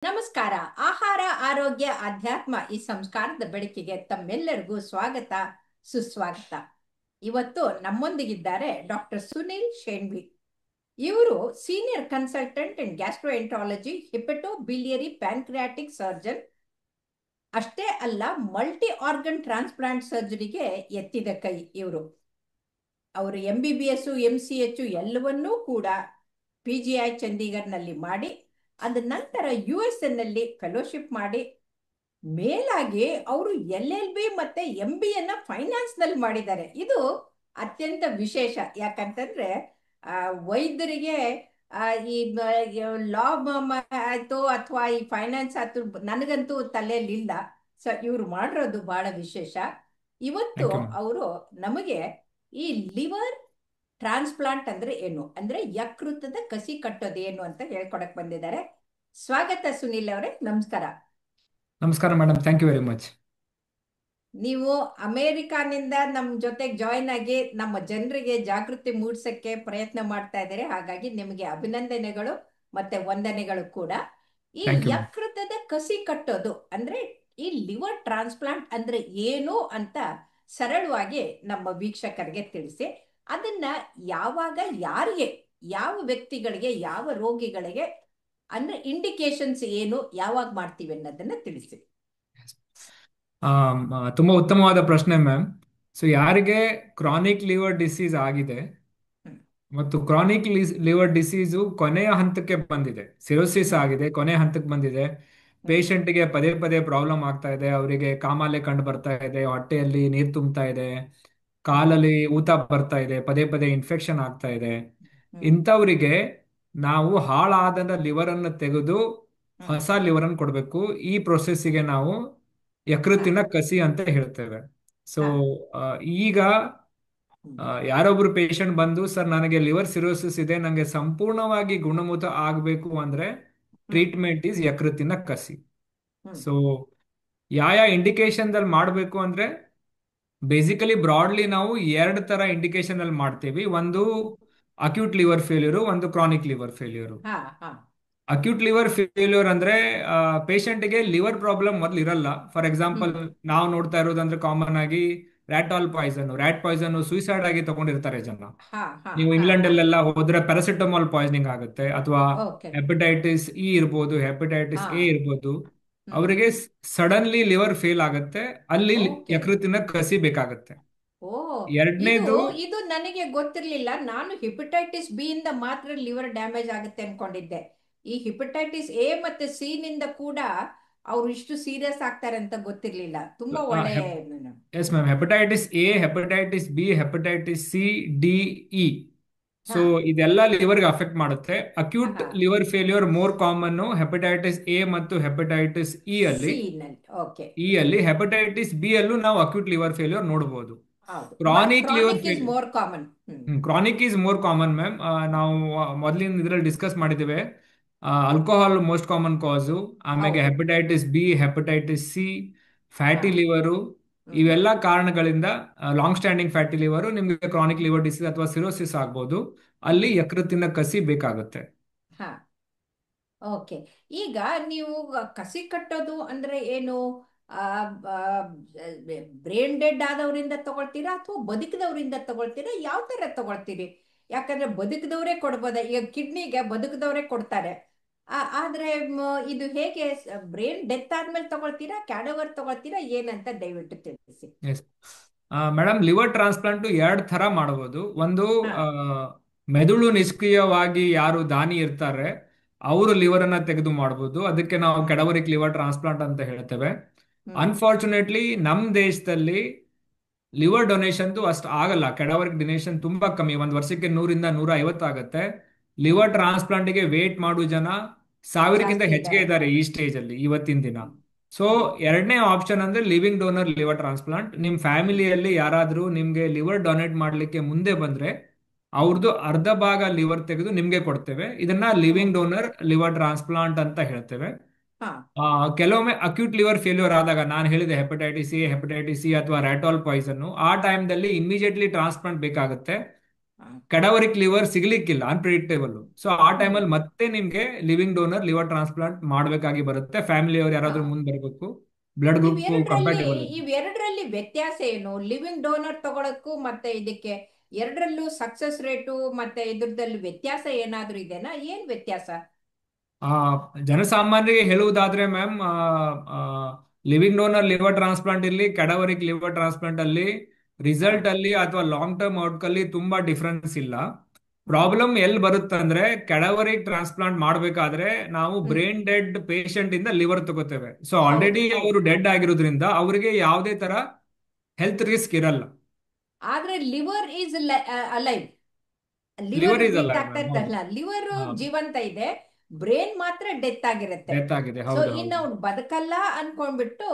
ನಮಸ್ಕಾರ. ಆಹಾರ ಆರೋಗ್ಯ ಅಧ್ಯಾತ್ಮ ಈ ಸಂಸ್ಕಾರದ ಬೆಳಕಿಗೆ ತಮ್ಮೆಲ್ಲರಿಗೂ ಸ್ವಾಗತ, ಸುಸ್ವಾಗತ. ಇವತ್ತು ನಮ್ಮೊಂದಿಗಿದ್ದಾರೆ ಡಾಕ್ಟರ್ ಸುನಿಲ್ ಶೇಣ್ವಿ. ಇವರು ಸೀನಿಯರ್ ಕನ್ಸಲ್ಟೆಂಟ್ ಇನ್ ಗ್ಯಾಸ್ಟ್ರೋಎಂಟ್ರಾಲಜಿ, ಹಿಪಟೋ ಬಿಲಿಯರಿ ಪ್ಯಾನ್ಕ್ರಿಯಾಟಿಕ್ ಸರ್ಜನ್. ಅಷ್ಟೇ ಅಲ್ಲ, ಮಲ್ಟಿ ಆರ್ಗನ್ ಟ್ರಾನ್ಸ್ಪ್ಲಾಂಟ್ ಸರ್ಜರಿಗೆ ಎತ್ತಿದ ಕೈ ಇವರು. ಅವರು MBBS, MCH ಎಲ್ಲವನ್ನೂ ಕೂಡ PGI ಚಂಡೀಗಢ್ನಲ್ಲಿ ಮಾಡಿ, ಅದ ನಂತರ US ನಲ್ಲಿ ಫೆಲೋಶಿಪ್ ಮಾಡಿ, ಮೇಲಾಗಿ ಅವರು LLB ಮತ್ತೆ MBA ಫೈನಾನ್ಸ್ ನಲ್ಲಿ ಮಾಡಿದ್ದಾರೆ. ಇದು ಅತ್ಯಂತ ವಿಶೇಷ. ಯಾಕಂತಂದ್ರೆ ವೈದ್ಯರಿಗೆ ಈ ಲಾ ಆಯ್ತು ಅಥವಾ ಈ ಫೈನಾನ್ಸ್ ಆಯ್ತು ನನಗಂತೂ ತಲೆಯಲ್ಲಿಲ್ಲ. ಸೊ ಇವ್ರು ಮಾಡಿರೋದು ಬಹಳ ವಿಶೇಷ. ಇವತ್ತು ಥ್ಯಾಂಕ್ ಯು ಮ್ಯಾಮ್. ಅವರು ನಮಗೆ ಈ ಲಿವರ್ ಟ್ರಾನ್ಸ್ಪ್ಲಾಂಟ್ ಅಂದ್ರೆ ಏನು, ಅಂದ್ರೆ ಯಕೃತದ ಕಸಿ ಕಟ್ಟೋದೇನು ಅಂತ ಹೇಳ್ಕೊಡಕ್ ಬಂದಿದ್ದಾರೆ. ಸ್ವಾಗತ ಸುನಿಲ್ ಅವರೇ, ನಮಸ್ಕಾರ. ನಮಸ್ಕಾರ madam, thank you very much. ನೀವು ಅಮೇರಿಕಾನಿಂದ ನಮ್ಮ ಜೊತೆಗೆ ಜಾಯಿನ್ ಆಗಿ ನಮ್ಮ ಜನರಿಗೆ ಜಾಗೃತಿ ಮೂಡಿಸಕ್ಕೆ ಪ್ರಯತ್ನ ಮಾಡ್ತಾ ಇದ್ದಾರೆ. ಹಾಗಾಗಿ ನಿಮಗೆ ಅಭಿನಂದನೆಗಳು ಮತ್ತೆ ವಂದನೆಗಳು ಕೂಡ. ಈ ಥ್ಯಾಂಕ್ ಯು ಮ್ಯಾಮ್. ಯಕೃತದ ಕಸಿ ಕಟ್ಟೋದು ಅಂದ್ರೆ ಈ ಲಿವರ್ ಟ್ರಾನ್ಸ್ಪ್ಲಾಂಟ್ ಅಂದ್ರೆ ಏನು ಅಂತ ಸರಳವಾಗಿ ನಮ್ಮ ವೀಕ್ಷಕರಿಗೆ ತಿಳಿಸಿ. ಅದನ್ನ ಯಾವಾಗ, ಯಾರಿಗೆ, ಯಾವ ವ್ಯಕ್ತಿಗಳಿಗೆ, ಯಾವ ರೋಗಿಗಳಿಗೆ, ಅಂದ್ರೆ ಇಂಡಿಕೇಶನ್ಸ್ ಏನು, ಯಾವಾಗ ಮಾಡ್ತೀವಿ ಅನ್ನೋದನ್ನ ತಿಳಿಸಿ. ತುಂಬಾ ಉತ್ತಮವಾದ ಪ್ರಶ್ನೆ ಮ್ಯಾಮ್. ಸೊ ಯಾರಿಗೆ ಕ್ರಾನಿಕ್ ಲಿವರ್ ಡಿಸೀಸ್ ಆಗಿದೆ ಹ್ಮ್. ಮತ್ತು ಕ್ರಾನಿಕ್ ಲಿವರ್ ಡಿಸೀಸು ಕೊನೆಯ ಹಂತಕ್ಕೆ ಬಂದಿದೆ, ಸಿರೋಸಿಸ್ ಹ್ಮ್. ಆಗಿದೆ, ಕೊನೆಯ ಹಂತಕ್ಕೆ ಬಂದಿದೆ, ಹ್ಮ್. ಪೇಷಂಟ್ಗೆ ಪದೇ ಪದೇ ಪ್ರಾಬ್ಲಮ್ ಆಗ್ತಾ ಇದೆ, ಅವರಿಗೆ ಕಾಮಾಲೆ ಕಂಡು ಬರ್ತಾ ಇದೆ, ಹೊಟ್ಟೆಯಲ್ಲಿ ನೀರು ತುಂಬ್ತಾ ಇದೆ, ಹ್ಮ್. ಕಾಲಲ್ಲಿ ಊತ ಬರ್ತಾ ಇದೆ, ಪದೇ ಪದೇ ಇನ್ಫೆಕ್ಷನ್ ಆಗ್ತಾ ಇದೆ. ಹ್ಮ್. ಇಂಥವರಿಗೆ ನಾವು ಹಾಳಾದ ಲಿವರ್ ಅನ್ನು ತೆಗೆದು ಹ್ಮ್. ಹೊಸ ಲಿವರ್ ಅನ್ನು ಕೊಡಬೇಕು. ಈ ಪ್ರೊಸೆಸ್ಸಿಗೆ ನಾವು ಹಾ. ಯಕೃತ್ತಿನ ಕಸಿ ಅಂತ ಹೇಳ್ತೇವೆ. ಸೊ ಹಾ. ಈಗ ಹ್ಮ್. ಯಾರೊಬ್ರು ಪೇಷಂಟ್ ಬಂದು, ಸರ್ ನನಗೆ ಲಿವರ್ ಸಿರೋಸಿಸ್ ಇದೆ, ನನಗೆ ಸಂಪೂರ್ಣವಾಗಿ ಗುಣಮುಖ ಆಗಬೇಕು ಅಂದ್ರೆ ಹ್ಮ್. ಟ್ರೀಟ್ಮೆಂಟ್ ಈಸ್ ಯಕೃತ್ತಿನ ಕಸಿ. ಹ್ಮ್. ಸೊ ಯಾವ ಇಂಡಿಕೇಶನ್ ದಲ್ಲಿ ಮಾಡಬೇಕು ಅಂದ್ರೆ ಬೇಸಿಕಲಿ ಬ್ರಾಡ್ಲಿ ನಾವು ಎರಡು ತರ ಇಂಡಿಕೇಶನ್ ಅಲ್ಲಿ ಮಾಡ್ತೀವಿ. ಒಂದು ಅಕ್ಯೂಟ್ ಲಿವರ್ ಫೇಲ್ಯೂರು, ಒಂದು ಕ್ರಾನಿಕ್ ಲಿವರ್ ಫೇಲ್ಯೂರು. ಹಾ. ಹಾ. ಅಕ್ಯೂಟ್ ಲಿವರ್ ಫೇಲ್ಯೂರ್ ಅಂದ್ರೆ ಪೇಷಂಟ್ಗೆ ಲಿವರ್ ಪ್ರಾಬ್ಲಮ್ ಮೊದಲು ಇರಲ್ಲ. For hmm. ಎಕ್ಸಾಂಪಲ್, ನಾವು ನೋಡ್ತಾ ಇರೋದಂದ್ರೆ ಕಾಮನ್ ಆಗಿ ರ್ಯಾಟ್ ಪಾಯ್ಸನ್ ಸೂಸೈಡ್ ಆಗಿ ತಗೊಂಡಿರ್ತಾರೆ ಜನ. ಹಾ. ಹಾ. ನೀವು ಹಾ. ಇಂಗ್ಲೆಂಡ್ ಹಾ. ಅಲ್ಲೆಲ್ಲ ಹೋದ್ರೆ ಪ್ಯಾರಾಸಿಟಮಾಲ್ ಪಾಯ್ಸನಿಂಗ್ ಆಗುತ್ತೆ, ಅಥವಾ ಓಕೆ. ಹೆಪಟೈಟಿಸ್ ಇ ಇರ್ಬೋದು, ಹೆಪಟೈಟಿಸ್ ಹಾ. ಎ ಇರ್ಬೋದು. ಹ್ಮ್. ಅವರಿಗೆ ಸಡನ್ಲಿ ಲಿವರ್ ಫೇಲ್ ಆಗುತ್ತೆ, ಅಲ್ಲಿ ಓಕೆ. ಯಕೃತ್ತಿನ ಕಸಿ ಬೇಕಾಗತ್ತೆ. ಓ, ಇದು ಎರಡನೇದು, ಇದು ನನಗೆ ಗೊತ್ತಿರ್ಲಿಲ್ಲ. ನಾನು ಹಿಪಟೈಟಿಸ್ B ಇಂದ ಮಾತ್ರ ಲಿವರ್ ಡ್ಯಾಮೇಜ್ ಆಗುತ್ತೆ ಅನ್ಕೊಂಡಿದ್ದೆ. ಈ ಹಿಪಟೈಟಿಸ್ A ಮತ್ತೆ C ನಿಂದ ಕೂಡ ಅವ್ರು ಇಷ್ಟು ಸೀರಿಯಸ್ ಆಗ್ತಾರೆ ಅಂತ ಗೊತ್ತಿರ್ಲಿಲ್ಲ. ತುಂಬಾ ಒಳ್ಳೆ. Yes ma'am, hepatitis A, hepatitis B, hepatitis C, D, E. So ಹಾ. ಇದೆಲ್ಲ ಲಿವರ್ಗೆ ಅಫೆಕ್ಟ್ ಮಾಡುತ್ತೆ. ಅಕ್ಯೂಟ್ ಹಾ. Liver failure more common hepatitis A ಮತ್ತು ಹೆಪಟೈಟಿಸ್ ಇ ಅಲ್ಲಿ. C ನಲ್ಲಿ. ಓಕೆ. ಹೆಪಟೈಟಿಸ್ ಬಿ ಅಲ್ಲೂ ನಾವು ಅಕ್ಯೂಟ್ ಲಿವರ್ ಫೇಲ್ಯೂರ್ ನೋಡಬಹುದು. ಹೌದು, but chronic liver chronic is failure, more common. Hmm. Chronic is more common ma'am. ನಾವು ಮೊದಲಿನ ಇದರಲ್ಲಿ ಡಿಸ್ಕಸ್ ಮಾಡಿದ್ದೇವೆ. ಆಲ್ಕೋಹಾಲ್ ಮೋಸ್ಟ್ ಕಾಮನ್ ಕಾಸು, ಆಮೇಲೆ ಹೌದು. ಹೆಪಟೈಟಿಸ್ ಬಿ, ಹೆಪಟೈಟಿಸ್ ಸಿ, ಹಾ. Fatty liver. ಹ್ಮ್. ಇವೆಲ್ಲ ಕಾರಣಗಳಿಂದ ಲಾಂಗ್ ಸ್ಟ್ಯಾಂಡಿಂಗ್ ಫ್ಯಾಟಿ ಲಿವರು ನಿಮಗೆ ಕ್ರಾನಿಕ್ ಲಿವರ್ ಡಿಸೀಸ್ ಅಥವಾ ಸಿರೋಸಿಸ್ ಆಗ್ಬೋದು. ಅಲ್ಲಿ ಹ್ಮ್. ಯಕೃತ್ತಿನ ಕಸಿ ಬೇಕಾಗುತ್ತೆ. ಹಾ. ಓಕೆ. ಈಗ ನೀವು ಕಸಿ ಕಟ್ಟೋದು ಅಂದ್ರೆ ಏನು? ಬ್ರೇನ್ ಡೆಡ್ ಆದವರಿಂದ ತಗೊಳ್ತೀರಾ ಅಥವಾ ಬದುಕಿದವರಿಂದ ತಗೊಳ್ತೀರಾ? ಯಾವ ತರ ತಗೊಳ್ತೀರಿ? ಯಾಕಂದ್ರೆ ಬದುಕಿದವರೇ ಕೊಡ್ಬೋದ, ಈಗ ಕಿಡ್ನಿಗೆ ಬದುಕಿದವರೇ ಕೊಡ್ತಾರೆ. ಆದ್ರೆ ಇದು ಹೇಗೆ? ಬ್ರೇನ್ ಡೆತ್ ಆದ್ಮೇಲೆ ತಗೊಳ್ತೀರಾ, ಕ್ಯಾಡವರ್ ತಗೊಳ್ತೀರಾ, ಏನಂತ ದಯವಿಟ್ಟು ತಿಳಿಸಿ. ಎಸ್ ಮೇಡಮ್, ಲಿವರ್ ಟ್ರಾನ್ಸ್ಪ್ಲಾಂಟ್ ಎರಡು ತರ ಮಾಡಬಹುದು. ಒಂದು, ಹಾ. ಆ, ಮೆದುಳು ನಿಷ್ಕ್ರಿಯವಾಗಿ ಯಾರು ದಾನಿ ಇರ್ತಾರೆ ಅವರು ಲಿವರ್ ಅನ್ನ ತೆಗೆದು ಮಾಡಬಹುದು. ಅದಕ್ಕೆ ನಾವು ಹ್ಮ್. ಕೆಡವರಿಕ್ ಲಿವರ್ ಟ್ರಾನ್ಸ್ಪ್ಲಾಂಟ್ ಅಂತ ಹೇಳ್ತೇವೆ. ಹ್ಮ್. ಅನ್ಫಾರ್ಚುನೇಟ್ಲಿ ನಮ್ಮ ದೇಶದಲ್ಲಿ ಲಿವರ್ ಡೊನೇಷನ್ ಅಷ್ಟು ಆಗಲ್ಲ. ಕೆಡವರಿಕ್ ಡೊನೇಷನ್ ತುಂಬಾ ಕಮ್ಮಿ, ಒಂದು ವರ್ಷಕ್ಕೆ 100 ರಿಂದ 150 ಆಗುತ್ತೆ. ಹ್ಮ್. ಲಿವರ್ ಟ್ರಾನ್ಸ್ಪ್ಲಾಂಟ್ಗೆ ವೇಟ್ ಮಾಡುವ ಜನ 1000ಕ್ಕಿಂತ ಜಾಸ್ತಿ ಹೆಚ್ಚಿಗೆ ಇದ್ದಾರೆ. ಇದ್ದಾರೆ ಈ ಸ್ಟೇಜ್ ಅಲ್ಲಿ ಇವತ್ತಿನ ದಿನ. ಹ್ಮ್. ಸೊ ಹ್ಮ್. ಎರಡನೇ ಆಪ್ಷನ್ ಅಂದ್ರೆ ಲಿವಿಂಗ್ ಡೋನರ್ ಲಿವರ್ ಟ್ರಾನ್ಸ್ಪ್ಲಾಂಟ್. ನಿಮ್ ಹ್ಮ್. ಫ್ಯಾಮಿಲಿಯಲ್ಲಿ ಯಾರಾದ್ರೂ ನಿಮ್ಗೆ ಲಿವರ್ ಡೊನೇಟ್ ಮಾಡ್ಲಿಕ್ಕೆ ಮುಂದೆ ಬಂದ್ರೆ ಅವ್ರದ್ದು ಅರ್ಧ ಭಾಗ ಲಿವರ್ ತೆಗೆದು ನಿಮ್ಗೆ ಕೊಡ್ತೇವೆ. ಇದನ್ನ living okay. Donor liver transplant ಅಂತ ಹೇಳ್ತೇವೆ. ಹಾ. ಕೆಲವೊಮ್ಮೆ ಅಕ್ಯೂಟ್ ಲಿವರ್ ಫೇಲ್ಯೂರ್ ಆದಾಗ, ನಾನು ಹೇಳಿದೆ ಹೆಪಟೈಟಿಸ್ ಎ, ಹೆಪಟೈಟಿಸ್ ಸಿ ಅಥವಾ ರ್ಯಾಟಾಲ್ ಪಾಯ್ಸನ್, ಆ ಟೈಮ್ದಲ್ಲಿ ಇಮಿಡಿಯೇಟ್ಲಿ ಟ್ರಾನ್ಸ್ಪ್ಲಾಂಟ್ ಬೇಕಾಗುತ್ತೆ. ಕಡವರಿಕ್ ಲಿವರ್ ಸಿಗ್ಲಿಕ್ಕಿಲ್ಲ, ಅನ್ಪ್ರಿಡಿಕ್ಟೇಬಲ್. ಸೊ ಆ ಹ್ಮ್ ಟೈಮಲ್ಲಿ ಮತ್ತೆ ನಿಮ್ಗೆ ಲಿವಿಂಗ್ ಡೋನರ್ ಲಿವರ್ ಟ್ರಾನ್ಸ್ಪ್ಲಾಂಟ್ ಮಾಡ್ಬೇಕಾಗಿ ಬರುತ್ತೆ. ಫ್ಯಾಮಿಲಿಯವರು ಹಾ ಯಾರಾದ್ರೂ ಮುಂದೆ ಬರಬೇಕು, ಬ್ಲಡ್ ಗ್ರೂಪ್ ಇವೆರಡರಲ್ಲಿ ಕಂಪ್ಯಾಟಬಲ್ ಇರುತ್ತೆ. ಇವೆರಡರಲ್ಲಿ ವ್ಯತ್ಯಾಸ ಏನು? ಲಿವಿಂಗ್ ಡೋನರ್ ತಗೊಳಕ್ಕೂ ಮತ್ತೆ ಇದಕ್ಕೆ ಎರಡರಲ್ಲೂ ಸಕ್ಸಸ್ ರೇಟು ಮತ್ತೆ ಇದ್ರದಲ್ಲಿ ವ್ಯತ್ಯಾಸ ಏನಾದ್ರೂ ಇದೆನಾ? ಏನ್ ವ್ಯತ್ಯಾಸ? ಆ ಜನಸಾಮಾನ್ಯರಿಗೆ ಹೇಳುವುದಾದ್ರೆ ma'am, living donor liver transplant ಇಲ್ಲಿ ಕೆಡವರಿಕ್ ಲಿವರ್ ಟ್ರಾನ್ಸ್ಪ್ಲಾಂಟ್ ಅಲ್ಲಿ ಹಾ ರಿಸಲ್ಟ್ ಅಲ್ಲಿ ಅಥವಾ ಲಾಂಗ್ ಟರ್ಮ್ ಔಟ್ಕಮ್ ಅಲ್ಲಿ ತುಂಬಾ ಡಿಫ್ರೆನ್ಸ್ ಇಲ್ಲ. ಹ್ಮ್ ಪ್ರಾಬ್ಲಮ್ ಎಲ್ಲಿ ಬರುತ್ತೆ ಅಂದ್ರೆ, ಕೆಡವರಿಕ್ ಟ್ರಾನ್ಸ್ಪ್ಲಾಂಟ್ ಮಾಡಬೇಕಾದ್ರೆ ನಾವು ಹ್ಮ್ ಬ್ರೈನ್ ಡೆಡ್ ಪೇಷಂಟ್ ಇಂದ ಲಿವರ್ ತಗೋತೇವೆ. ಸೊ ಹೌದು ಆಲ್ರೆಡಿ ಹೌದು. ಅವರು ಡೆಡ್ ಆಗಿರೋದ್ರಿಂದ ಅವರಿಗೆ ಯಾವುದೇ ತರ ಹೆಲ್ತ್ ರಿಸ್ಕ್ ಇರಲ್ಲ. ಆದ್ರೆ liver is alive. Liver liver is ಅಲ್ಲ ಬೀಟ್ ಆಗ್ತಾ ಮ್ಯಾಮ್. ಹೌದು ಇರ್ತಲ್ಲ, ಲಿವರ್ ಹೌದು, ಜೀವಂತ ಇದೆ, ಬ್ರೇನ್ ಮಾತ್ರ ಡೆತ್ ಆಗಿರುತ್ತೆ. ಡೆತ್ ಆಗಿದೆ. ಸೊ ಹೌದು ಇನ್ನು ಹೌದು. ಅವ್ನು ಬದುಕಲ್ಲ ಅನ್ಕೊಂಡ್ಬಿಟ್ಟು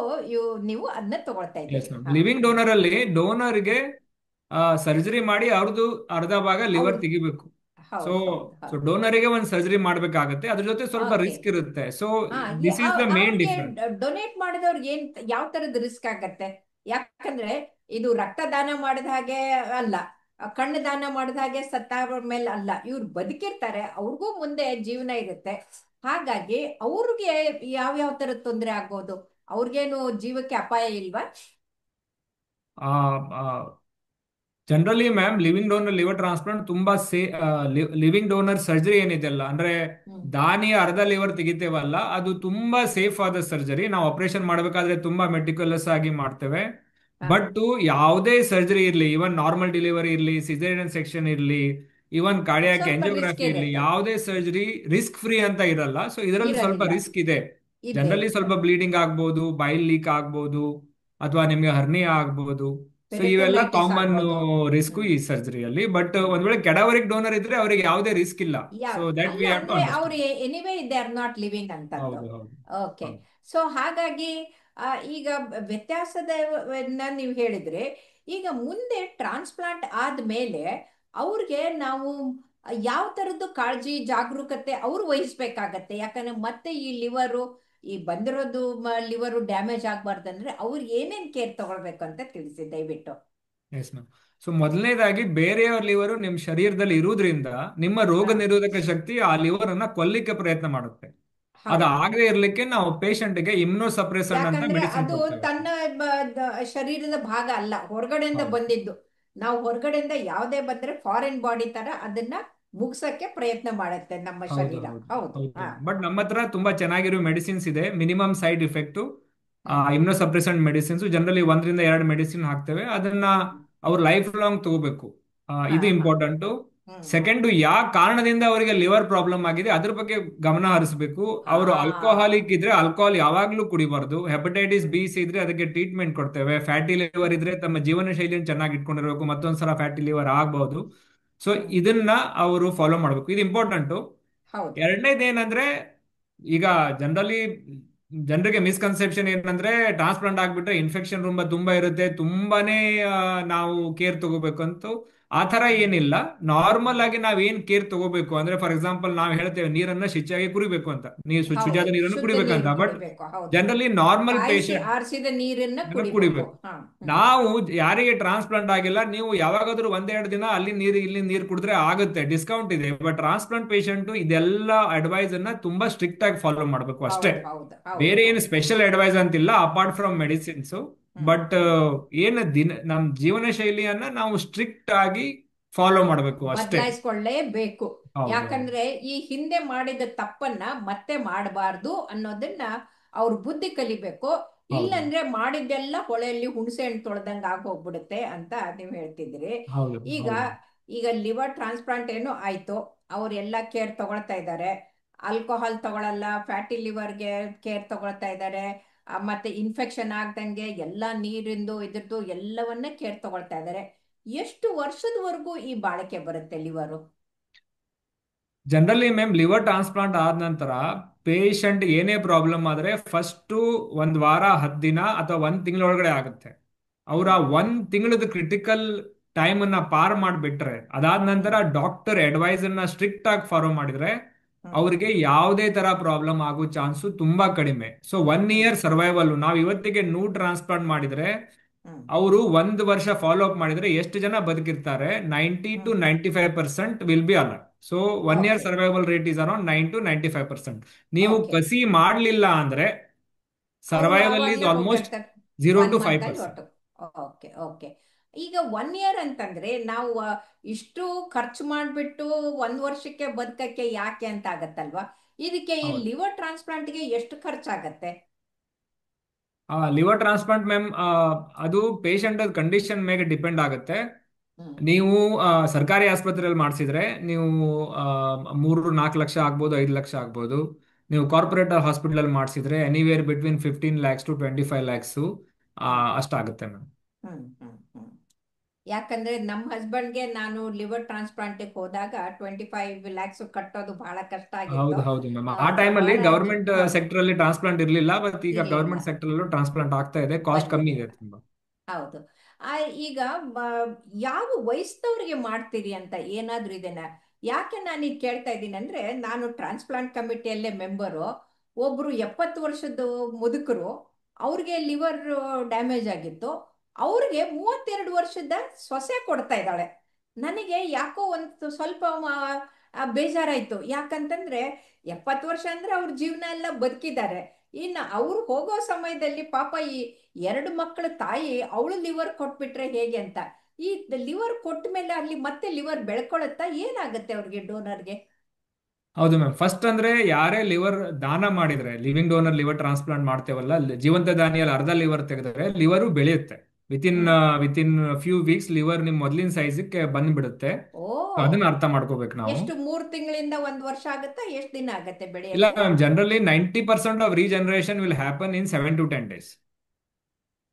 ನೀವು ಅದನ್ನ ತಗೊಳ್ತಾ ಎಸ್ ಇದ್ದೀರಿ. ಮ್ಯಾಮ್. ಹಾ ಲಿವಿಂಗ್ ಡೋನರ್ ಅಲ್ಲಿ ಡೋನರ್ಗೆ ಸರ್ಜರಿ ಮಾಡಿ ಅವ್ರದ್ದು ಅರ್ಧ ಭಾಗ ಲಿವರ್ ಅವ್ರು ತೆಗಿಬೇಕು. ಸೊ ಹೌದು ಹೌದು ಸೊ ಹೌದು. ಡೋನರಿಗೆ ಒಂದು ಸರ್ಜರಿ ಮಾಡ್ಬೇಕಾಗತ್ತೆ, ಅದ್ರ ಜೊತೆ ಸ್ವಲ್ಪ ಓಕೆ. ರಿಸ್ಕ್ ಇರುತ್ತೆ. ಸೊ ಹಾ ದಿಸ್ ಈಸ್ ದ ಮೇನ್ ಅವ್ರಿಗೆ ಡಿಫ್ರೆನ್ಸ್. ಡೊನೇಟ್ ಮಾಡಿದವ್ರಿಗೆ ಯಾವ ತರದ ರಿಸ್ಕ್ ಆಗತ್ತೆ? ಯಾಕಂದ್ರೆ ಇದು ರಕ್ತದಾನ ಮಾಡಿದ ಹಾಗೆ ಅಲ್ಲ, ಕಣ್ಣು ದಾನ ಮಾಡಿದ ಹಾಗೆ ಸತ್ತಾರ ಮೇಲೆ ಅಲ್ಲ, ಇವ್ರು ಬದುಕಿರ್ತಾರೆ, ಅವ್ರಿಗೂ ಮುಂದೆ ಜೀವನ ಇರುತ್ತೆ. ಹಾಗಾಗಿ ಅವ್ರಿಗೆ ಯಾವ ತರದ ತೊಂದರೆ ಆಗ್ಬೋದು? ಅವ್ರಿಗೇನು ಜೀವಕ್ಕೆ ಅಪಾಯ ಇಲ್ವಾ? Generally ma'am, living donor liver transplant ತುಂಬಾ ಲಿವಿಂಗ್ ಡೋನರ್ ಸರ್ಜರಿ ಏನಿದೆಯಲ್ಲ, ಅಂದ್ರೆ ಹ್ಮ್ ದಾನಿಯ ಅರ್ಧ ಲಿವರ್ ತೆಗಿತೇವಲ್ಲ, ಅದು ತುಂಬಾ ಸೇಫ್ ಆದ ಸರ್ಜರಿ. ನಾವು ಆಪರೇಷನ್ ಮಾಡಬೇಕಾದ್ರೆ ತುಂಬಾ ಮೆಟಿಕ್ಯುಲಸ್ ಆಗಿ ಮಾಡ್ತೇವೆ. ಹಾ ಬಟ್ ಯಾವುದೇ ಸರ್ಜರಿ ಇರಲಿ, ಇವನ್ ನಾರ್ಮಲ್ ಡೆಲಿವರಿ ಇರಲಿ, ಸಿಸೇರಿಯನ್ ಸೆಕ್ಷನ್ ಇರಲಿ, ಇವನ್ ಕಾರ್ಡಿಯಾಕ್ ಸ್ವಲ್ಪ ರಿಸ್ಕ್ ಎಂಜಿಯೋಗ್ರಫಿ ಇರಲಿ, ಇರುತ್ತೆ. ಯಾವುದೇ ಸರ್ಜರಿ ರಿಸ್ಕ್ ಫ್ರೀ ಅಂತ ಇರಲ್ಲ. ಸೊ ಇದರಲ್ಲಿ ಸ್ವಲ್ಪ ಇರೋದಿಲ್ಲ. ರಿಸ್ಕ್ ಇದೆ. ಇದೆ ಜನರಲಿ ಸ್ವಲ್ಪ ಹ್ಮ್. ಬ್ಲೀಡಿಂಗ್ ಆಗ್ಬೋದು, ಬೈಲ್ ಲೀಕ್ ಆಗ್ಬೋದು, ಅಥವಾ ನಿಮ್ಗೆ ಹರ್ನಿಯಾ ಆಗ್ಬೋದು. ಸೊ ಇವೆಲ್ಲ ಪೆರಿಟೋನೈಟಿಸ್ ಕಾಮನ್ ಆಗ್ಬೋದು. ರಿಸ್ಕ್ ಹ್ಮ್ ಈ ಸರ್ಜರಿಯಲ್ಲಿ. ಬಟ್ ಒಂದ್ ವೇಳೆ ಕೆಡವರಿಕ್ ಡೋನರ್ ಇದ್ರೆ ಅವರಿಗೆ ಯಾವುದೇ ರಿಸ್ಕ್ ಇಲ್ಲ. ಸೊ ದಟ್ ಅಲ್ಲ ವಿ ಹ್ಯಾವ್ ಟು ಅಂದ್ರೆ ಅವ್ರು understand. Anyway they are not living ಅಂತಂದು. ಹೌದು ಹೌದು ಓಕೆ. ಹೌದು. ಸೊ ಹಾಗಾಗಿ ಈಗ ವ್ಯತ್ಯಾಸದನ್ನ ನೀವು ಹೇಳಿದ್ರೆ, ಈಗ ಮುಂದೆ ಟ್ರಾನ್ಸ್ಪ್ಲಾಂಟ್ ಆದ್ಮೇಲೆ ಅವ್ರಿಗೆ ನಾವು ಯಾವ ತರದ್ದು ಕಾಳಜಿ ಜಾಗರೂಕತೆ ಅವ್ರು ವಹಿಸ್ಬೇಕಾಗತ್ತೆ? ಯಾಕಂದ್ರೆ ಮತ್ತೆ ಈ ಲಿವರು, ಈ ಬಂದಿರೋದು ಲಿವರು ಡ್ಯಾಮೇಜ್ ಆಗ್ಬಾರ್ದಂದ್ರೆ ಅವ್ರು ಏನೇನ್ ಕೇರ್ ತಗೊಳ್ಬೇಕು ಅಂತ ತಿಳಿಸಿ ದಯವಿಟ್ಟು. Yes ma'am. ಸೊ ಮೊದಲನೇದಾಗಿ, ಬೇರೆಯವ್ರ ಲಿವರು ನಿಮ್ ಶರೀರದಲ್ಲಿ ಇರುವುದರಿಂದ ನಿಮ್ಮ ರೋಗ ಹಾ ನಿರೋಧಕ ಶಕ್ತಿ ಆ ಲಿವರ್ ಅನ್ನ ಕೊಲ್ಲಿಕ್ಕೆ ಪ್ರಯತ್ನ ಮಾಡುತ್ತೆ. ಅದು ಹೌದು. ಆಗದೆ ಇರ್ಲಿಕ್ಕೆ ನಾವು ಪೇಷಂಟ್ಗೆ ಇಮ್ಯುನೋ ಸಪ್ರೆಸನ್ ಅಂತ ಯಾಕಂದ್ರೆ ಮೆಡಿಸಿನ್ ಅದು ಕೊಡ್ತೇವೆ. ತನ್ನ ಶರೀರದ ಭಾಗ ಅಲ್ಲ, ಹೊರಗಡೆಯಿಂದ ಹೌದು ಬಂದಿದ್ದು. ನಾವು ಹೊರಗಡೆಯಿಂದ ಯಾವುದೇ ಬಂದ್ರೆ ಫಾರಿನ್ ಬಾಡಿ ತರ ಅದನ್ನ ಮುಗ್ಸಕ್ಕೆ ಪ್ರಯತ್ನ ಮಾಡುತ್ತೆ ನಮ್ಮ ಹೌದು ಶರೀರ. ಹೌದು ಹೌದು ಹೌದು. ಹಾ ಬಟ್ ನಮ್ಮ ಹತ್ರ ತುಂಬಾ ಚೆನ್ನಾಗಿರೋ ಮೆಡಿಸಿನ್ಸ್ ಇದೆ. ಮಿನಿಮಮ್ ಸೈಡ್ ಇಫೆಕ್ಟ್ ಹ್ಮ್ ಇಮ್ಯುನೋಸಪ್ರೆಸೆಂಟ್ ಮೆಡಿಸಿನ್ಸ್ ಜನರಲಿ 1 ರಿಂದ 2 ಮೆಡಿಸಿನ್ ಹಾಕ್ತೇವೆ. ಅದನ್ನ ಅವ್ರು ಲೈಫ್ ಲಾಂಗ್ ತಗೋಬೇಕು. ಹಾ ಇದು ಹಾ ಇಂಪಾರ್ಟೆಂಟು. ಹ್ಮ್. ಸೆಕೆಂಡ್, ಯಾವ ಕಾರಣದಿಂದ ಅವರಿಗೆ ಲಿವರ್ ಪ್ರಾಬ್ಲಮ್ ಆಗಿದೆ ಅದ್ರ ಬಗ್ಗೆ ಗಮನ ಹರಿಸಬೇಕು. ಹಾ ಅವರು ಆಲ್ಕೋಹಾಲಿಕ್ ಇದ್ರೆ ಆಲ್ಕೋಹಾಲ್ ಯಾವಾಗ್ಲೂ ಕುಡಿಬಾರ್ದು. ಹೆಪಟೈಟಿಸ್ ಹ್ಮ್ ಬಿ ಸಿ ಇದ್ರೆ ಅದಕ್ಕೆ ಟ್ರೀಟ್ಮೆಂಟ್ ಕೊಡ್ತೇವೆ. ಫ್ಯಾಟಿ ಲಿವರ್ ಇದ್ರೆ ತಮ್ಮ ಜೀವನ ಶೈಲಿಯನ್ನು ಚೆನ್ನಾಗಿ ಇಟ್ಕೊಂಡಿರ್ಬೇಕು, ಮತ್ತೊಂದ್ಸಲ ಫ್ಯಾಟಿ ಲಿವರ್ ಆಗಬಹುದು. ಸೊ ಹ್ಮ್ ಇದನ್ನ ಅವರು ಫಾಲೋ ಮಾಡಬೇಕು, ಇದು ಇಂಪಾರ್ಟೆಂಟು. ಹೌದು ಎರಡನೇದೇನಂದ್ರೆ, ಈಗ ಜನರಲಿ ಜನರಿಗೆ ಮಿಸ್ಕನ್ಸೆಪ್ಷನ್ ಏನಂದ್ರೆ, ಟ್ರಾನ್ಸ್ಪ್ಲಾಂಟ್ ಆಗ್ಬಿಟ್ರೆ ಇನ್ಫೆಕ್ಷನ್ ತುಂಬಾ ಇರುತ್ತೆ, ತುಂಬಾನೇ ನಾವು ಕೇರ್ ತಗೋಬೇಕು ಅಂತ. ಆ ತರ ಹ್ಮ್ ಏನಿಲ್ಲ. ಹ್ಮ್ ನಾರ್ಮಲ್ ಆಗಿ ನಾವ್ ಏನ್ ಕೇರ್ ತಗೋಬೇಕು ಅಂದ್ರೆ, ಫಾರ್ ಎಕ್ಸಾಂಪಲ್ ನಾವ್ ಹೇಳ್ತೇವೆ ನೀರನ್ನ ಶುಚಿಯಾಗಿ ಕುಡಿಬೇಕು ಅಂತ, ನೀರು ಹೌದು. ಶುಚಿಯಾದ ನೀರನ್ನು ಶುದ್ಧ ನೀರು ಕುಡಿಬೇಕಂತ. ಬಟ್ ಕುಡಿಬೇಕು. ಹೌದು. ಜನರಲಿ ನಾರ್ಮಲ್ ಕಾಯಿಸಿ ಪೇಷಂಟ್ ಆರಿಸಿದ ನೀರನ್ನ ಕುಡಿಬೇಕು. ಕುಡಿಬೇಕು. ಹಾ ಹ್ಮ್ ನಾವು ಯಾರಿಗೆ ಟ್ರಾನ್ಸ್ಪ್ಲಾಂಟ್ ಆಗಿಲ್ಲ, ನೀವು ಯಾವಾಗಾದ್ರೂ 1-2 ದಿನ ಅಲ್ಲಿ ನೀರು ಇಲ್ಲಿ ನೀರು ಕುಡಿದ್ರೆ ಆಗುತ್ತೆ, ಡಿಸ್ಕೌಂಟ್ ಇದೆ. ಬಟ್ ಟ್ರಾನ್ಸ್ಪ್ಲಾಂಟ್ ಪೇಷಂಟ್ ಇದೆಲ್ಲ ಅಡ್ವೈಸ್ ಅನ್ನ ತುಂಬಾ ಸ್ಟ್ರಿಕ್ಟ್ ಆಗಿ ಫಾಲೋ ಮಾಡಬೇಕು ಅಷ್ಟೇ. ಹೌದು ಹೌದು ಹೌದು ಬೇರೆ ಏನು ಹೌದು. ಸ್ಪೆಷಲ್ ಅಡ್ವೈಸ್ ಅಂತಿಲ್ಲ apart from medicines. Hmm but ಏನು ನಮ್ ಜೀವನ ಶೈಲಿಯನ್ನ ನಾವು ಸ್ಟ್ರಿಕ್ಟ್ ಆಗಿ ಫಾಲೋ ಮಾಡಬೇಕು ಅಷ್ಟೇ. ಬದಲಾಯಿಸ್ಕೊಳ್ಳೇಬೇಕು. ಹೌದು ಹೌದು ಯಾಕಂದ್ರೆ ಈ ಹಿಂದೆ ಮಾಡಿದ ತಪ್ಪನ್ನ ಮತ್ತೆ ಮಾಡಬಾರ್ದು ಅನ್ನೋದನ್ನ ಅವ್ರ ಬುದ್ಧಿ ಕಲಿಬೇಕು. ಹೌದು ಇಲ್ಲಂದ್ರೆ ಮಾಡಿದ್ದೆಲ್ಲ ಹೊಳೆಯಲ್ಲಿ ಹುಣಸೆ ಹಣ್ಣು ತೊಳೆದಂಗ ಆಗೋಗ್ಬಿಡುತ್ತೆ ಅಂತ ನೀವು ಹೇಳ್ತಿದ್ರಿ. ಹೌದು ಈಗ ಹೌದು. ಈಗ ಲಿವರ್ ಟ್ರಾನ್ಸ್ಪ್ಲಾಂಟ್ ಏನೋ ಆಯ್ತು, ಅವ್ರೆಲ್ಲ ಕೇರ್ ತಗೊಳ್ತಾ ಇದ್ದಾರೆ, ಆಲ್ಕೋಹಾಲ್ ತಗೊಳಲ್ಲ, ಫ್ಯಾಟಿ ಲಿವರ್ಗೆ ಕೇರ್ ತಗೊಳ್ತಾ ಇದ್ದಾರೆ, ಮತ್ತೆ ಇನ್ಫೆಕ್ಷನ್ ಆಗ್ದಂಗೆ ಎಲ್ಲ ನೀರಿಂದು ಇದ್ರದ್ದು ಎಲ್ಲವನ್ನ ಕೇರ್ ತಗೊಳ್ತಾ ಇದ್ದಾರೆ. ಎಷ್ಟು ವರ್ಷದವರೆಗೂ ಈ ಬಾಳಿಕೆ ಬರುತ್ತೆ liver? Generally ma'am, liver transplant ಆದ ನಂತರ ಪೇಷಂಟ್ ಏನೇ ಪ್ರಾಬ್ಲಮ್ ಆದ್ರೆ ಫಸ್ಟ್ 1 ವಾರ 10 ದಿನ ಅಥವಾ 1 ತಿಂಗಳೊಳಗಡೆ ಆಗುತ್ತೆ. ಅವರ ಹ್ಮ್ 1 ತಿಂಗಳದ ಕ್ರಿಟಿಕಲ್ ಟೈಮ್ ಅನ್ನ ಪಾರ್ ಮಾಡಿಬಿಟ್ರೆ, ಅದಾದ ನಂತರ ಹ್ಮ್ ಡಾಕ್ಟರ್ ಅಡ್ವೈಸ್ ಅನ್ನ ಸ್ಟ್ರಿಕ್ಟ್ ಆಗಿ ಫಾಲೋ ಮಾಡಿದ್ರೆ ಹ್ಮ್ ಅವ್ರಿಗೆ ಯಾವುದೇ ತರ ಪ್ರಾಬ್ಲಮ್ ಆಗೋ ಚಾನ್ಸು ತುಂಬಾ ಕಡಿಮೆ. ಸೊ 1 ಇಯರ್ ಹ್ಮ್ ಸರ್ವೈವಲ್. ನಾವು ಇವತ್ತಿಗೆ 100 ಟ್ರಾನ್ಸ್ಪ್ಲಾಂಟ್ ಮಾಡಿದ್ರೆ ಹ್ಮ್ ಅವರು 1 ವರ್ಷ ಫಾಲೋ ಅಪ್ ಮಾಡಿದ್ರೆ ಎಷ್ಟು ಜನ ಬದುಕಿರ್ತಾರೆ, 90 to 95% will be alert. So 1 year okay survival rate is around 9 to 95%. ನೀವು ಓಕೆ. ಕಸಿ ಮಾಡ್ಲಿಲ್ಲ ಅಂದ್ರೆ ಅವರು ಸರ್ವೈವಲ್ ಈಸ್ ಆವಾಗಲೇ ಆಲ್ಮೋಸ್ಟ್ ಹೋಗಿರ್ತಾರೆ zero one two five month ಅಲ್ಲಿ ಪರ್ಸೆಂಟ್ ಒಟ್ಟು. Okay okay. ಈಗ 1 year ಅಂತಂದ್ರೆ ನಾವು ಇಷ್ಟು ಖರ್ಚು ಮಾಡಿಬಿಟ್ಟು 1 ವರ್ಷಕ್ಕೆ ಬದುಕಕ್ಕೆ ಯಾಕೆ ಅಂತ ಆಗತ್ತಲ್ವಾ? ಇದಕ್ಕೆ ಈ ಹೌದು. ಲಿವರ್ ಟ್ರಾನ್ಸ್ಪ್ಲಾಂಟ್ಗೆ ಎಷ್ಟು ಖರ್ಚಾಗತ್ತೆ? ಲಿವರ್ ಟ್ರಾನ್ಸ್ಪ್ಲಾಂಟ್ ಮ್ಯಾಮ್, ಅದು ಪೇಷಂಟ್ ಕಂಡೀಷನ್ ಮೇಲೆ ಡಿಪೆಂಡ್ ಆಗುತ್ತೆ. ಹ್ಮ್ ನೀವು ಸರ್ಕಾರಿ ಆಸ್ಪತ್ರೆಯಲ್ಲಿ ಮಾಡಿಸಿದ್ರೆ ನೀವು 3-4 ಲಕ್ಷ ಆಗ್ಬೋದು, 5 ಲಕ್ಷ ಆಗ್ಬೋದು. ನೀವು ಕಾರ್ಪೊರೇಟ್ ಹಾಸ್ಪಿಟಲ್ ಮಾಡಿಸಿದ್ರೆ anywhere between 15 lakhs to 25 lakhs ಹ್ಮ್ ಅಷ್ಟಾಗುತ್ತೆ ಮ್ಯಾಮ್. ಹ್ಮ್. ಯಾಕಂದ್ರೆ ನಮ್ಮ ಹಸ್ಬೆಂಡ್ಗೆ ನಾನು ಲಿವರ್ ಟ್ರಾನ್ಸ್ಪ್ಲಾಂಟಿಗೆ ಹೋದಾಗ 25 lakhs ಕಟ್ಟೋದು ಬಹಳ ಕಷ್ಟ ಆಗಿತ್ತು. ಹೌದು ಹೌದು ಮ್ಯಾಮ್. ಆ ಟೈಮಲ್ಲಿ ಬಹಳ ಗವರ್ಮೆಂಟ್ ಹೌದು, ಸೆಕ್ಟರ್ ಅಲ್ಲಿ ಟ್ರಾನ್ಸ್ಪ್ಲಾಂಟ್ ಇರಲಿಲ್ಲ, ಬಟ್ ಈಗ ಇರ್ಲಿಲ್ಲ, ಗವರ್ಮೆಂಟ್ ಸೆಕ್ಟರ್ ಅಲ್ಲೂ ಟ್ರಾನ್ಸ್ಪ್ಲಾಂಟ್ ಆಗ್ತಾ ಇದೆ, ಕಾಸ್ಟ್ ಕಮ್ಮಿ ಬಂದಿದೆ. ಇದೆ ತುಂಬಾ. ಹೌದು. ಆ, ಈಗ ಯಾವ ವಯಸ್ಸದವ್ರಿಗೆ ಮಾಡ್ತೀರಿ ಅಂತ ಏನಾದ್ರೂ ಇದೆನಾ? ಯಾಕೆ ನಾನು ಇದು ಕೇಳ್ತಾ ಇದ್ದೀನಿ ಅಂದ್ರೆ, ನಾನು ಟ್ರಾನ್ಸ್ಪ್ಲಾಂಟ್ ಕಮಿಟಿಯಲ್ಲೇ ಮೆಂಬರು. ಒಬ್ರು 70 ವರ್ಷದ ಮುದುಕರು, ಅವ್ರಿಗೆ ಲಿವರ್ ಡ್ಯಾಮೇಜ್ ಆಗಿತ್ತು. ಅವ್ರಿಗೆ 32 ವರ್ಷದ ಸೊಸೆ ಕೊಡ್ತಾ ಇದ್ದಾಳೆ. ನನಗೆ ಯಾಕೋ ಒಂದು ಸ್ವಲ್ಪ ಬೇಜಾರಾಯ್ತು. ಯಾಕಂತಂದ್ರೆ 70 ವರ್ಷ ಅಂದ್ರೆ ಅವ್ರ ಜೀವನ ಎಲ್ಲ ಬದುಕಿದ್ದಾರೆ. ಇನ್ನು ಅವ್ರು ಹೋಗೋ ಸಮಯದಲ್ಲಿ ಪಾಪ ಈ 2 ಮಕ್ಕಳ ತಾಯಿ ಅವಳು ಲಿವರ್ ಕೊಟ್ಬಿಟ್ರೆ ಹೇಗೆ ಅಂತ. ಈ ಲಿವರ್ ಕೊಟ್ಟ ಮೇಲೆ ಅಲ್ಲಿ ಮತ್ತೆ ಲಿವರ್ ಬೆಳ್ಕೊಳತ್ತಾ, ಏನಾಗುತ್ತೆ ಅವ್ರಿಗೆ ಡೋನರ್ಗೆ? ಹೌದು ಮ್ಯಾಮ್. ಫಸ್ಟ್ ಅಂದ್ರೆ ಯಾರೇ ಲಿವರ್ ದಾನ ಮಾಡಿದ್ರೆ, ಲಿವಿಂಗ್ ಡೋನರ್ ಲಿವರ್ ಟ್ರಾನ್ಸ್ಪ್ಲಾಂಟ್ ಮಾಡ್ತೇವಲ್ಲ, ಜೀವಂತ ದಾನಿಯಲ್ಲಿ ಅರ್ಧ ಲಿವರ್ ತೆಗೆದ್ರೆ ಲಿವರು ಬೆಳೆಯುತ್ತೆ. ವಿತಿನ್ ಹ್ಮ್. ವಿತಿನ್ ಫ್ಯೂ ವೀಕ್ಸ್ ಲಿವರ್ ನಿಮ್ ಮೊದಲಿನ ಸೈಜ್ಗೆ ಬಂದ್ಬಿಡುತ್ತೆ. ಓ, So ಅದನ್ನ ಅರ್ಥ ಮಾಡ್ಕೋಬೇಕು ನಾವು. ಎಷ್ಟು 3 ತಿಂಗಳಿಂದ 1 ವರ್ಷ ಆಗತ್ತಾ? ಎಷ್ಟು ದಿನ ಆಗತ್ತೆ ಇಲ್ಲ ಬೆಳೆಯಕ್ಕೆ? Ma'am, generally 90% of regeneration will happen in 7 to 10 days.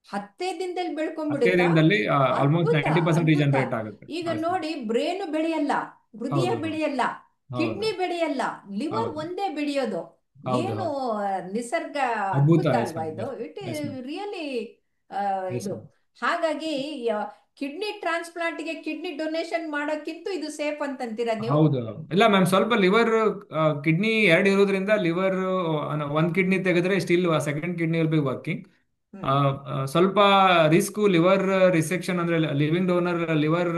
10 ದಿನದಲ್ಲಿ ಹತ್ತೇ ಬೆಳ್ಕೊಂಡ್ಬಿಡುತ್ತಾ? ದಿನದಲ್ಲಿ ಆಲ್ಮೋಸ್ಟ್ ಅದ್ಭುತ 90% ಅದ್ಭುತ. ರೀಜನರೇಟ್ ಆಗುತ್ತೆ. ಈಗ ಹೌದು ನೋಡಿ, ಬ್ರೇನ್ ಬೆಳೆಯಲ್ಲ, ಹೃದಯ ಹೌದು ಹೌದು ಬೆಳೆಯಲ್ಲ, ಹೌದು ಕಿಡ್ನಿ ಬೆಳೆಯಲ್ಲ, ಲಿವರ್ ಹೌದು ಒಂದೇ ಬೆಳೆಯೋದು. ಹೌದು ಏನು ಹೌದು. ನಿಸರ್ಗ! ಅದ್ಭುತ. ಅದ್ಭುತ ಎಸ್ ಅಲ್ವಾ ಮ್ಯಾಮ್. ಇದು? Yes it is ma'am. Really yes ಇದು. ಮ್ಯಾಮ್. ಹಾಗಾಗಿ ಕಿಡ್ನಿ ಟ್ರಾನ್ಸ್ಪ್ಲಾಂಟ್ಗೆ ಕಿಡ್ನಿ ಡೊನೇಷನ್ ಮಾಡೋಕ್ಕಿಂತ ಇದು ಸೇಫ್ ಅಂತಂತೀರಾ ನೀವು? ಹೌದು ಹೌದು. ಇಲ್ಲ ಮ್ಯಾಮ್, ಸ್ವಲ್ಪ ಲಿವರ್ ಕಿಡ್ನಿ ಎರಡು ಇರೋದ್ರಿಂದ ಲಿವರ್ ಒಂದ್ ಕಿಡ್ನಿ ತೆಗೆದ್ರೆ still second kidney will be working. ಹ್ಮ್ ಸ್ವಲ್ಪ ರಿಸ್ಕ್ ಲಿವರ್ ರಿಸೆಕ್ಷನ್ ಅಂದ್ರೆ ಲಿವಿಂಗ್ ಡೋನರ್ ಲಿವರ್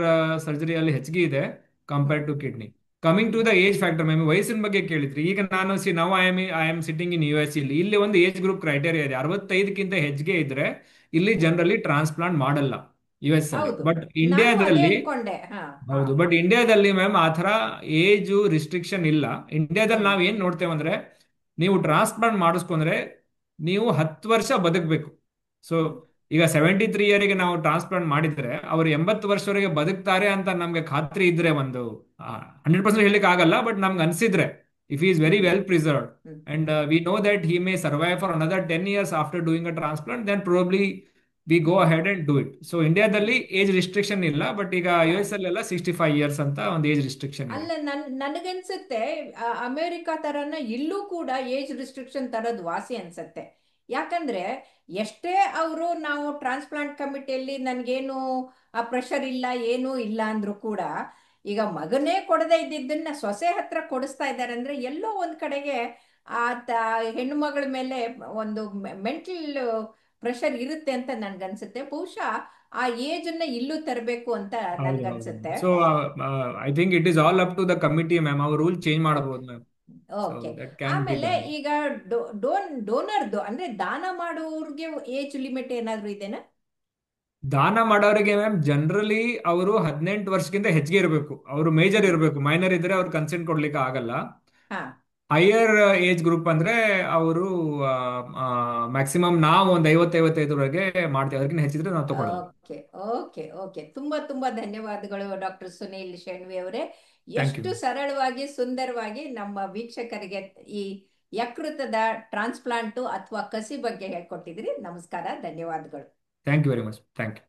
ಸರ್ಜರಿ ಅಲ್ಲಿ ಹೆಚ್ಚಿಗೆ ಇದೆ hmm compared to kidney. Coming to hmm the age factor ma'am, ವಯಸ್ಸಿನ ಬಗ್ಗೆ ಕೇಳಿದ್ರಿ. ಈಗ ನಾನು now I am sitting in US. ಇಲ್ಲಿ ಒಂದು ಏಜ್ ಗ್ರೂಪ್ ಕ್ರೈಟೇರಿಯಾ ಇದೆ. 65ಕ್ಕಿಂತ ಹೆಚ್ಚಿಗೆ ಇದ್ರೆ ಇಲ್ಲಿ ಹ್ಮ್. ಜನರಲಿ ಟ್ರಾನ್ಸ್ಪ್ಲಾಂಟ್ ಮಾಡಲ್ಲ US ಅಲ್ಲಿ. ಹೌದು, ಬಟ್ ನಾನು ಅದೇ ಇಂಡಿಯಾದಲ್ಲಿ ಅನ್ಕೊಂಡೆ. ಹಾ ಹಾ. ಹೌದು, ಬಟ್ ಇಂಡಿಯಾದಲ್ಲಿ ಮ್ಯಾಮ್ ಆ ಥರ ಏಜ್ ರಿಸ್ಟ್ರಿಕ್ಷನ್ ಇಲ್ಲ. ಇಂಡಿಯಾದಲ್ಲಿ ಹ್ಮ್ ನಾವ್ ಏನ್ ನೋಡ್ತೇವೆ ಅಂದ್ರೆ, ನೀವು ಟ್ರಾನ್ಸ್ಪ್ಲಾಂಟ್ ಮಾಡಿಸ್ಕೊಂಡ್ರೆ ನೀವು 10 ವರ್ಷ ಬದುಕಬೇಕು. ಸೊ ಹ್ಮ್ ಈಗ 73 ಇಯರಿಗೆ ನಾವು ಟ್ರಾನ್ಸ್ಪ್ಲಾಂಟ್ ಮಾಡಿದ್ರೆ ಅವರು 80 ವರ್ಷವರೆಗೆ ಬದುಕ್ತಾರೆ ಅಂತ ನಮ್ಗೆ ಖಾತ್ರಿ ಇದ್ರೆ, ಒಂದು 100% ಹೇಳಿಕ್ ಆಗಲ್ಲ, ಬಟ್ ನಮ್ಗೆ ಅನ್ಸಿದ್ರೆ if is very hmm well preserved hmm. And we know that he may survive for another 10 years after doing a transplant, then probably we go hmm ahead and do it. So hmm. ಇಂಡಿಯಾದಲ್ಲಿ age restriction ಇಲ್ಲ, but ಈಗ ಹಾ. US ಅಲ್ಲೆಲ್ಲ 65 years ಅಂತ ಒಂದು age restriction ಇದೆ. ಅಲ್ಲ, ನನಗನ್ಸುತ್ತೆ ಅಮೆರಿಕ ತರನ ಇಲ್ಲೂ ಕೂಡ ಏಜ್ ರಿಸ್ಟ್ರಿಕ್ಷನ್ ತರೋದು ವಾಸಿ ಅನ್ಸತ್ತೆ. ಯಾಕಂದ್ರೆ ಎಷ್ಟೇ ಅವರು ನಾವು ಟ್ರಾನ್ಸ್ಪ್ಲಾಂಟ್ ಕಮಿಟಿಯಲ್ಲಿ ನನಗೇನು ಆ ಪ್ರೆಷರ್ ಇಲ್ಲ, ಏನೂ ಇಲ್ಲ ಅಂದ್ರೂ ಕೂಡ, ಈಗ ಮಗನೇ ಕೊಡದೇ ಇದ್ದಿದ್ದನ್ನ ಸೊಸೆ ಹತ್ರ ಕೊಡಿಸ್ತಾ ಇದ್ದಾರೆ ಅಂದ್ರೆ ಎಲ್ಲೋ ಒಂದ್ ಕಡೆಗೆ ಆ ಹೆಣ್ಣು ಮಗಳ ಮೇಲೆ ಒಂದು ಮೆಂಟಲ್ ಪ್ರೆಷರ್ ಇರುತ್ತೆ ಅಂತ ನನ್ಗನ್ಸುತ್ತೆ. ಬಹುಶಃ ಆ ಏಜ್ ಅನ್ನ ಇಲ್ಲೂ ತರಬೇಕು ಅಂತ ಹೌದು ಹೌದು. ನನ್ಗನ್ಸುತ್ತೆ. So I think it is all up to the committee ma'am. ಅವ್ರು ರೂಲ್ ಚೇಂಜ್ ಮಾಡಬಹುದು ma'am. So okay. That can be ಆಮೇಲೆ ಡನ್. ಈಗ ಡೋನರ್ದು ಅಂದ್ರೆ ದಾನ ಮಾಡೋರ್ಗೆ ಏಜ್ ಲಿಮಿಟ್ ಏನಾದ್ರು ಇದೆನಾ? ದಾನ ಮಾಡೋರಿಗೆ ಮ್ಯಾಮ್ ಜನರಲಿ ಅವರು 18 ವರ್ಷಕ್ಕಿಂತ ಹೆಚ್ಚಿಗೆ ಇರಬೇಕು. ಅವರು ಮೇಜರ್ ಹ್ಮ್ ಇರಬೇಕು. ಮೈನರ್ ಇದ್ರೆ ಅವ್ರು ಕನ್ಸೆಂಟ್ ಕೊಡ್ಲಿಕ್ಕೆ ಆಗಲ್ಲ. ಹಾ. ಹೈಯರ್ ಏಜ್ ಗ್ರೂಪ್ ಅಂದ್ರೆ ಅವರು ಮ್ಯಾಕ್ಸಿಮಮ್ ನಾವು ಒಂದು 50-55ವರೆಗೆ ಮಾಡ್ತೇವೆ. ಅದಕ್ಕಿಂತ ಹೆಚ್ಚಿದ್ರೆ ನಾವು ತಗೊಳ್ಳಲ್ಲ. Okay okay okay. ತುಂಬಾ ತುಂಬಾ ಧನ್ಯವಾದಗಳು ಡಾಕ್ಟರ್ ಸುನೀಲ್ ಶೆಣವಿ ಅವರೇ. Thank you. ಎಷ್ಟು ಸರಳವಾಗಿ ಸುಂದರವಾಗಿ ನಮ್ಮ ವೀಕ್ಷಕರಿಗೆ ಈ ಯಕೃತದ ಟ್ರಾನ್ಸ್ಪ್ಲಾಂಟು ಅಥವಾ ಕಸಿ ಬಗ್ಗೆ ಹೇಳ್ಕೊಟ್ಟಿದ್ರಿ. ನಮಸ್ಕಾರ, ಧನ್ಯವಾದಗಳು. Thank you very much. Thank you.